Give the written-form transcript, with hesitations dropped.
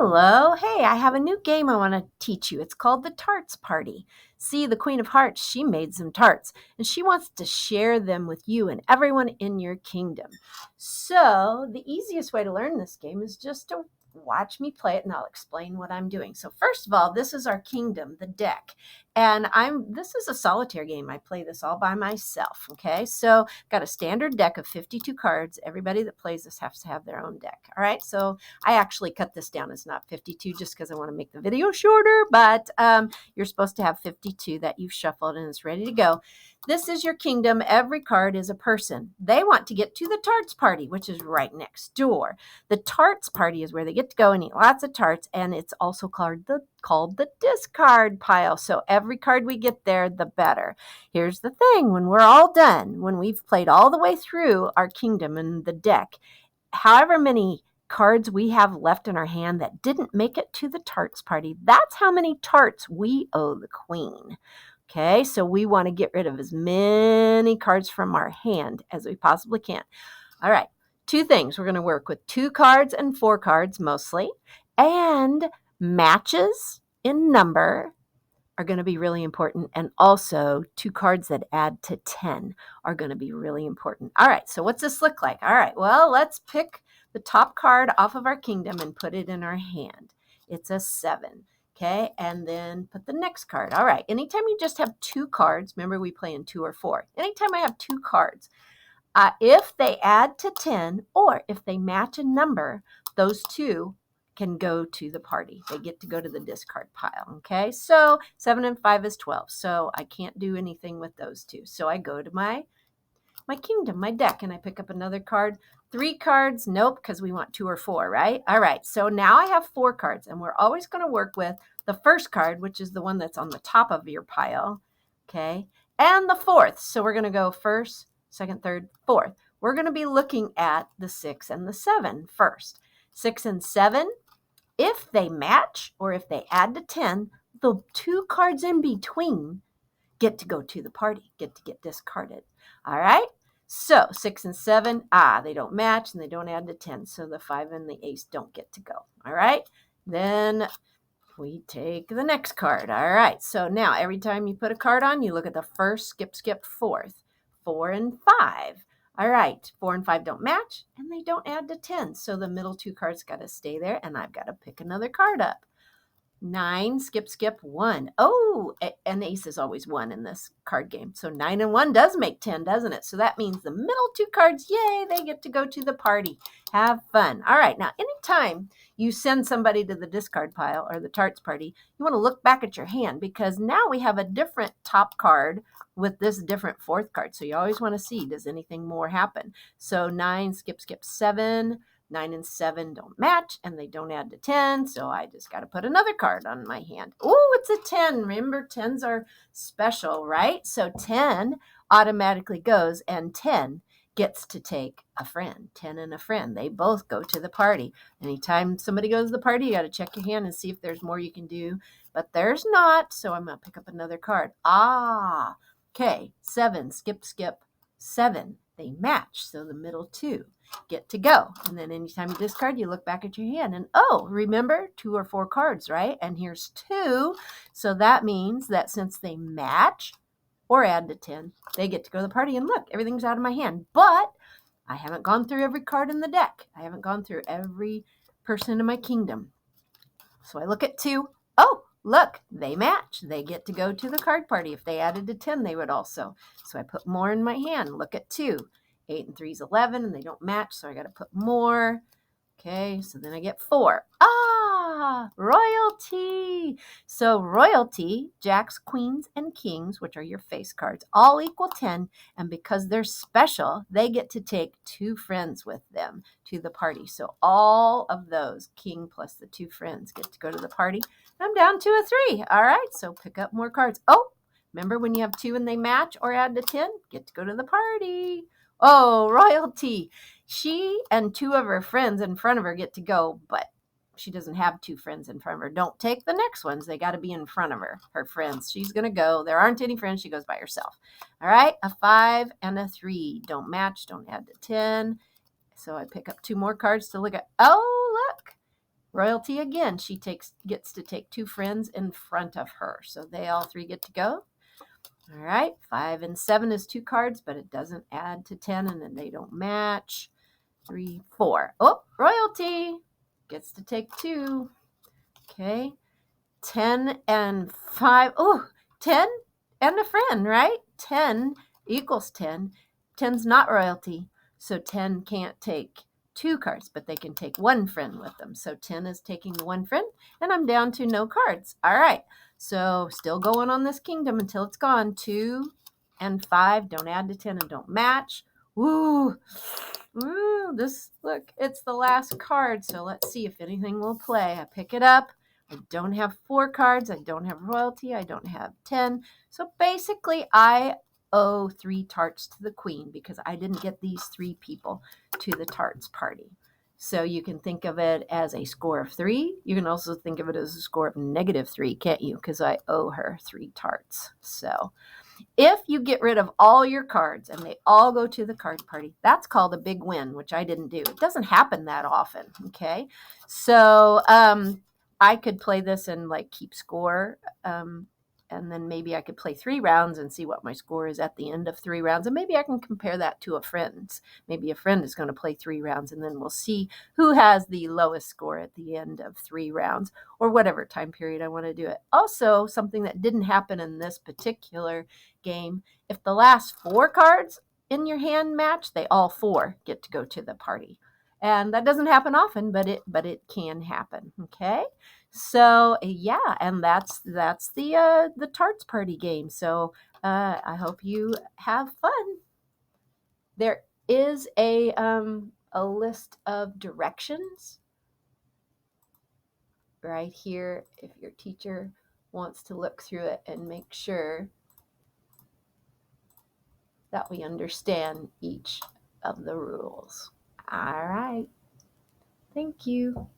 Hello. Hey, I have a new game I want to teach you. It's called the Tarts Party. See, the Queen of Hearts, she made some tarts and she wants to share them with you and everyone in your kingdom. So, the easiest way to learn this game is just to watch me play it and I'll explain what I'm doing. So, first of all, this is our kingdom, the deck. And this is a solitaire game. I play this all by myself, okay? So, got a standard deck of 52 cards. Everybody that plays this has to have their own deck. All right? So, I actually cut this down as not 52 just because I want to make the video shorter, but you're supposed to have 52 that you've shuffled and it's ready to go. This is your kingdom. Every card is a person. They want to get to the Tarts Party, which is right next door. The Tarts Party is where they get to go and eat lots of tarts, and it's also called the discard pile. So every card we get there, the better. Here's the thing. When we're all done, when we've played all the way through our kingdom and the deck, however many cards we have left in our hand that didn't make it to the Tarts Party, that's how many tarts we owe the queen. Okay, so we want to get rid of as many cards from our hand as we possibly can. All right, two things. We're going to work with 2 cards and 4 cards mostly, and matches in number are going to be really important, and also 2 cards that add to 10 are going to be really important. All right, so what's this look like? All right, well, let's pick the top card off of our kingdom and put it in our hand. It's a 7. Okay, and then put the next card. All right, anytime you just have 2 cards, remember we play in 2 or 4. Anytime I have 2 cards, if they add to 10 or if they match a number, those 2 can go to the party. They get to go to the discard pile. Okay, so 7 and 5 is 12. So I can't do anything with those 2. So I go to my kingdom, my deck, and I pick up another card. 3 cards, nope, because we want 2 or 4, right? All right, so now I have 4 cards, and we're always going to work with the first card, which is the one that's on the top of your pile, okay, and the 4th. So we're going to go first, second, third, 4th. We're going to be looking at the 6 and the 7 first. 6 and 7, if they match or if they add to 10, the 2 cards in between get to go to the party, get to get discarded. All right? So 6 and 7, they don't match and they don't add to 10. So the 5 and the ace don't get to go. All right? Then we take the next card. All right. So now every time you put a card on, you look at the first, skip, 4th, 4 and 5. All right. 4 and 5 don't match and they don't add to 10. So the middle 2 cards got to stay there and I've got to pick another card up. 9, skip, 1. Oh, an ace is always 1 in this card game. So 9 and 1 does make 10, doesn't it? So that means the middle 2 cards, yay, they get to go to the party. Have fun. All right, now anytime you send somebody to the discard pile or the Tarts Party, you want to look back at your hand because now we have a different top card with this different 4th card. So you always want to see, does anything more happen? So 9, skip, 7. 9 and 7 don't match, and they don't add to 10, so I just got to put another card on my hand. Oh, it's a 10. Remember, 10s are special, right? So 10 automatically goes, and 10 gets to take a friend. 10 and a friend. They both go to the party. Anytime somebody goes to the party, you got to check your hand and see if there's more you can do, but there's not, so I'm going to pick up another card. Okay, 7, skip, 7. They match, so the middle 2 get to go. And then anytime you discard, you look back at your hand and remember 2 or 4 cards, right? And here's 2. So that means that since they match or add to 10, they get to go to the party and look, everything's out of my hand. But I haven't gone through every card in the deck. I haven't gone through every person in my kingdom. So I look at 2. Oh, look, they match. They get to go to the card party. If they added to 10, they would also. So I put more in my hand. Look at 2. 8 and 3 is 11, and they don't match, so I got to put more. Okay, so then I get 4. Royalty. So royalty, jacks, queens, and kings, which are your face cards, all equal 10. And because they're special, they get to take 2 friends with them to the party. So all of those, king plus the 2 friends, get to go to the party. I'm down to a 3. All right, so pick up more cards. Oh, remember when you have 2 and they match or add to 10? Get to go to the party. Oh, royalty. She and 2 of her friends in front of her get to go, but she doesn't have 2 friends in front of her. Don't take the next ones. They got to be in front of her, her friends. She's going to go. There aren't any friends. She goes by herself. All right, a 5 and a 3. Don't match. Don't add to 10. So I pick up 2 more cards to look at. Oh, look. Royalty again, she gets to take 2 friends in front of her. So they all 3 get to go. All right, 5 and 7 is 2 cards, but it doesn't add to 10, and then they don't match. 3, 4. Oh, royalty gets to take 2. Okay, 10 and 5. Oh, 10 and a friend, right? 10 equals 10. 10's not royalty, so 10 can't take 2 cards, but they can take 1 friend with them. So 10 is taking the 1 friend, and I'm down to no cards. All right, so still going on this kingdom until it's gone. 2 and 5 don't add to 10 and don't match. Woo! Woo! Look, it's the last card, so let's see if anything will play. I pick it up. I don't have 4 cards. I don't have royalty. I don't have 10. So basically, I owe 3 tarts to the queen because I didn't get these 3 people to the tarts party. So you can think of it as a score of 3. You can also think of it as a score of -3, can't you? Because I owe her 3 tarts. So if you get rid of all your cards and they all go to the card party, that's called a big win, which I didn't do. It doesn't happen that often. Okay. So I could play this and like keep score. And then maybe I could play 3 rounds and see what my score is at the end of 3 rounds. And maybe I can compare that to a friend's. Maybe a friend is going to play 3 rounds and then we'll see who has the lowest score at the end of 3 rounds or whatever time period I want to do it. Also, something that didn't happen in this particular game, if the last 4 cards in your hand match, they all 4 get to go to the party. And that doesn't happen often, but it can happen. Okay. So yeah, and that's the tarts party game. So I hope you have fun. There is a list of directions right here if your teacher wants to look through it and make sure that we understand each of the rules. All right. Thank you.